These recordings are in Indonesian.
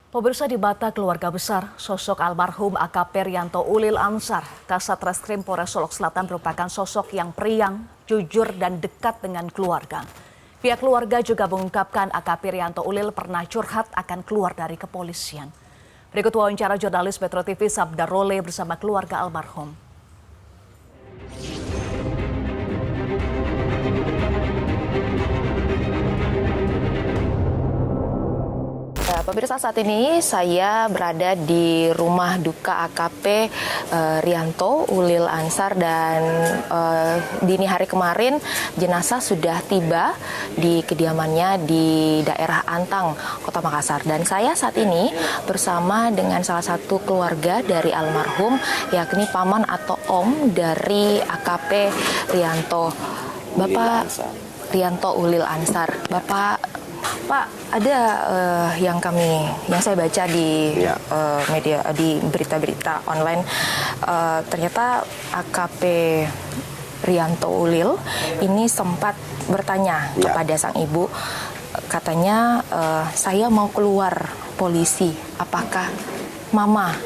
Pemirsa, di mata keluarga besar, sosok almarhum AKP Rianto Ulil Ansar, Kasat Reskrim Polres Solok Selatan merupakan sosok yang periang, jujur, dan dekat dengan keluarga. Pihak keluarga juga mengungkapkan AKP Rianto Ulil pernah curhat akan keluar dari kepolisian. Berikut wawancara jurnalis Metro TV Sabda Role bersama keluarga almarhum. Pemirsa, saat ini saya berada di rumah duka AKP Rianto Ulil Ansar dan dini hari kemarin jenazah sudah tiba di kediamannya di daerah Antang, Kota Makassar. Dan saya saat ini bersama dengan salah satu keluarga dari almarhum, yakni paman atau om dari AKP Rianto, Bapak Rianto Ulil Ansar. Pak, ada yang saya baca di media, di berita-berita online, ternyata AKP Rianto Ulil ini sempat bertanya kepada sang ibu, katanya saya mau keluar polisi, apakah mama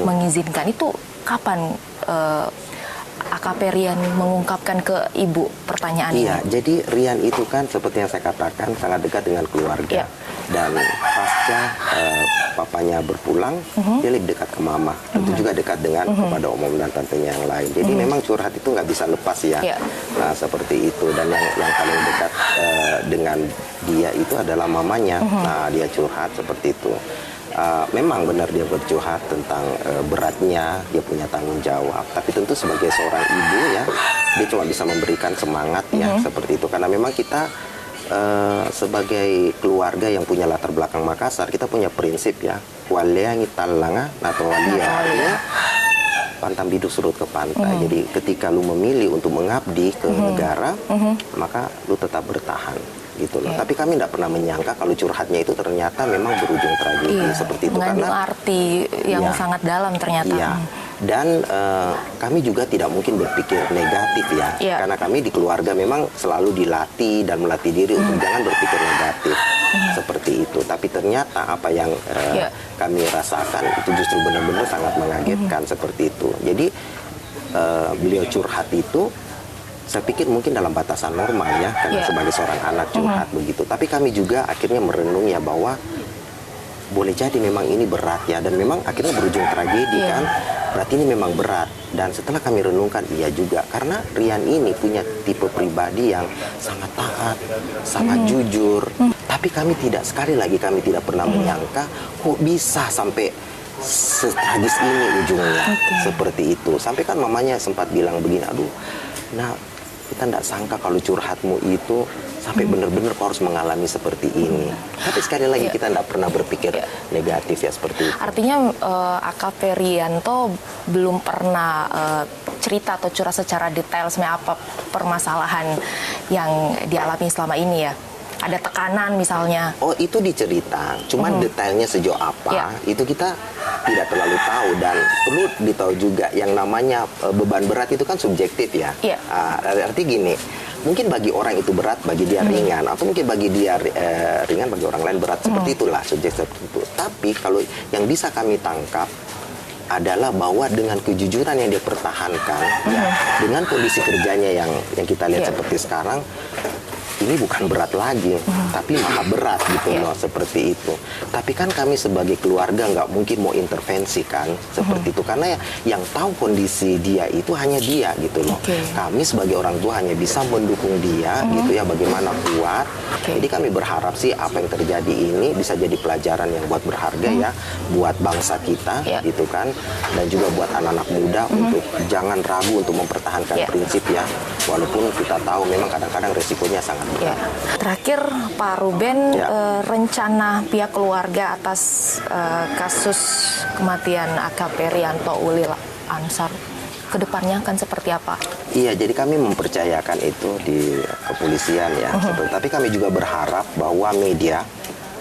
mengizinkan? Itu kapan AKP Rian mengungkapkan ke ibu pertanyaan ini? Iya, jadi Rian itu kan seperti yang saya katakan sangat dekat dengan keluarga. Dan pasca papanya berpulang, dia lebih dekat ke mama. Tentu juga dekat dengan kepada om dan tantenya yang lain. Jadi memang curhat itu nggak bisa lepas ya. Nah, seperti itu. Dan yang paling dekat dengan dia itu adalah mamanya. Nah, dia curhat seperti itu. Memang benar dia bercurhat tentang beratnya, dia punya tanggung jawab. Tapi tentu sebagai seorang ibu ya, dia cuma bisa memberikan semangat ya, seperti itu. Karena memang kita sebagai keluarga yang punya latar belakang Makassar, kita punya prinsip ya, walea ngitalanga nato walia, pantang biduk surut ke pantai. Jadi ketika lu memilih untuk mengabdi ke negara, maka lu tetap bertahan. Gitu loh. Tapi kami tidak pernah menyangka kalau curhatnya itu ternyata memang berujung tragedi seperti itu, mengandung karena arti yang sangat dalam ternyata. Dan kami juga tidak mungkin berpikir negatif ya, karena kami di keluarga memang selalu dilatih dan melatih diri untuk jangan berpikir negatif seperti itu. Tapi ternyata apa yang kami rasakan itu justru benar-benar sangat mengagetkan seperti itu. Jadi beliau curhat itu, saya pikir mungkin dalam batasan normal ya, karena sebagai seorang anak curhat begitu. Tapi kami juga akhirnya merenung ya bahwa boleh jadi memang ini berat ya, dan memang akhirnya berujung tragedi kan. Berarti ini memang berat. Dan setelah kami renungkan, iya juga, karena Rian ini punya tipe pribadi yang sangat taat, sangat jujur. Tapi kami sekali lagi kami tidak pernah menyangka kok bisa sampai setragis ini ujungnya. Seperti itu. Sampai kan mamanya sempat bilang begini, aduh, nah kita tidak sangka kalau curhatmu itu sampai benar-benar kau harus mengalami seperti ini. Tapi sekali lagi kita tidak pernah berpikir negatif ya, seperti itu. Artinya AKP Rianto belum pernah cerita atau curhat secara detail sebenarnya apa permasalahan yang dialami selama ini ya? Ada tekanan misalnya? Oh, itu dicerita. Cuman detailnya sejauh apa, itu kita tidak terlalu tahu. Dan perlu ditahu juga yang namanya beban berat itu kan subjektif ya. Arti gini, mungkin bagi orang itu berat, bagi dia ringan. Atau mungkin bagi dia ringan, bagi orang lain berat. Seperti itulah, subjektif itu. Tapi kalau yang bisa kami tangkap adalah bahwa dengan kejujuran yang dia pertahankan, dengan kondisi kerjanya yang kita lihat seperti sekarang, ini bukan berat lagi, tapi maha berat gitu loh, seperti itu. Tapi kan kami sebagai keluarga nggak mungkin mau intervensi kan, seperti itu. Karena yang tahu kondisi dia itu hanya dia gitu loh. Kami sebagai orang tua hanya bisa mendukung dia gitu ya, bagaimana kuat. Jadi kami berharap sih apa yang terjadi ini bisa jadi pelajaran yang buat berharga ya, buat bangsa kita gitu kan. Dan juga buat anak-anak muda untuk jangan ragu untuk mempertahankan prinsip ya. Walaupun kita tahu memang kadang-kadang resikonya sangat berat. Terakhir Pak Ruben, rencana pihak keluarga atas kasus kematian AKP Rianto Ulil Ansar kedepannya akan seperti apa? Iya, jadi kami mempercayakan itu di kepolisian ya. Tapi kami juga berharap bahwa media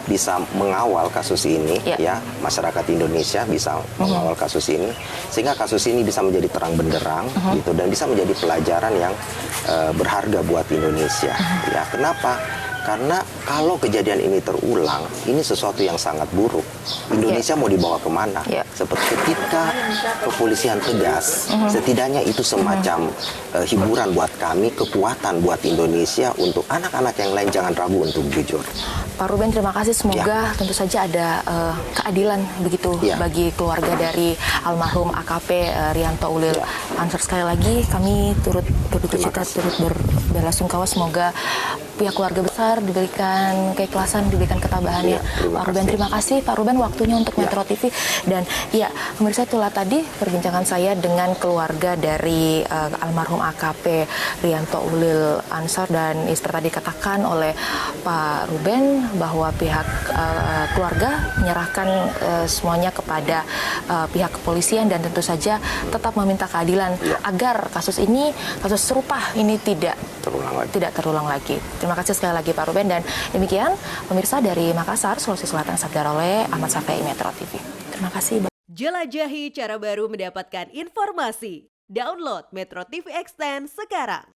bisa mengawal kasus ini ya, masyarakat Indonesia bisa mengawal kasus ini sehingga kasus ini bisa menjadi terang benderang gitu, dan bisa menjadi pelajaran yang berharga buat Indonesia. Ya, kenapa? Karena kalau kejadian ini terulang, ini sesuatu yang sangat buruk. Indonesia mau dibawa kemana? Seperti ketika kepolisian tegas, setidaknya itu semacam hiburan buat kami, kekuatan buat Indonesia untuk anak-anak yang lain jangan ragu untuk jujur. Pak Ruben, terima kasih. Semoga tentu saja ada keadilan begitu bagi keluarga dari almarhum AKP Rianto Ulil Ansar. Sekali lagi kami turut berduka cita, turut berbelasungkawa. Semoga pihak keluarga besar diberikan keikhlasan, diberikan ketabahannya. Pak Ruben, terima kasih Pak Ruben waktunya untuk Metro TV. Dan ya, pemirsa, itulah tadi perbincangan saya dengan keluarga dari almarhum AKP Rianto Ulil Ansar. Dan seperti tadi katakan oleh Pak Ruben bahwa pihak keluarga menyerahkan semuanya kepada pihak kepolisian dan tentu saja tetap meminta keadilan agar kasus serupa ini tidak terulang lagi. Terima kasih sekali lagi Pak Ruben, dan demikian pemirsa dari Makassar, Sulawesi Selatan, Sabda oleh Ahmad Safei, Metro TV. Terima kasih. Jelajahi cara baru mendapatkan informasi. Download Metro TV Extend sekarang.